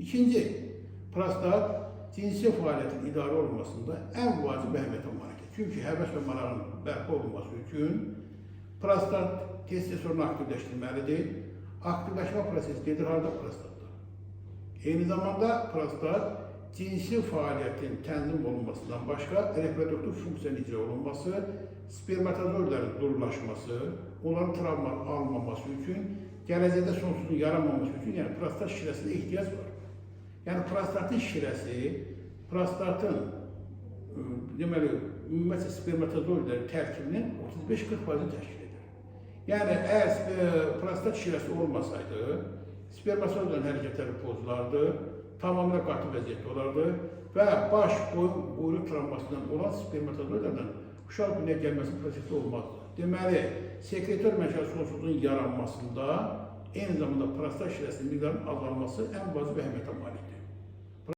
İkinci, prostat cinsi fəaliyyətin idarə olunmasında ən vacib əhəmiyyətə malikdir. Çünki həvəs və marağın bərpa olunması üçün prostat testosteronu aktivləşdirməlidir. Aktivləşmə prosesi gedir harada? Prostatda. Eyni zamanda prostat cinsi fəaliyyətin tənzim olunmasından başqa reproduktiv funksiyanın icra olunması, spermatozoidlərin dururlaşması, onların travma alınmaması üçün, gələcəkdə sonsuzluğun yaranmaması üçün, yəni prostat şirəsinə ehtiyac var. Yəni prostatın şirəsi, prostatın deməli, ümumiyyətlə spermatozoidlərin tərkibinin 35-40% təşkil edir. Yəni, əgər prostat şirəsi olmasaydı, spermatozoidlərin hərəkətləri pozulardı, tamamilə qatı vəziyyətdə olardı və baş boyun quyruq travmasından olan spermatozoidlərdən uşaq dünyaya gəlməsi prosesi olmazdı. Deməli, sekretor məşəl sonsuzluğun yaranmasında eyni zamanda prostat şirəsinin miqdarının azalması ən vacib əhəmiyyətə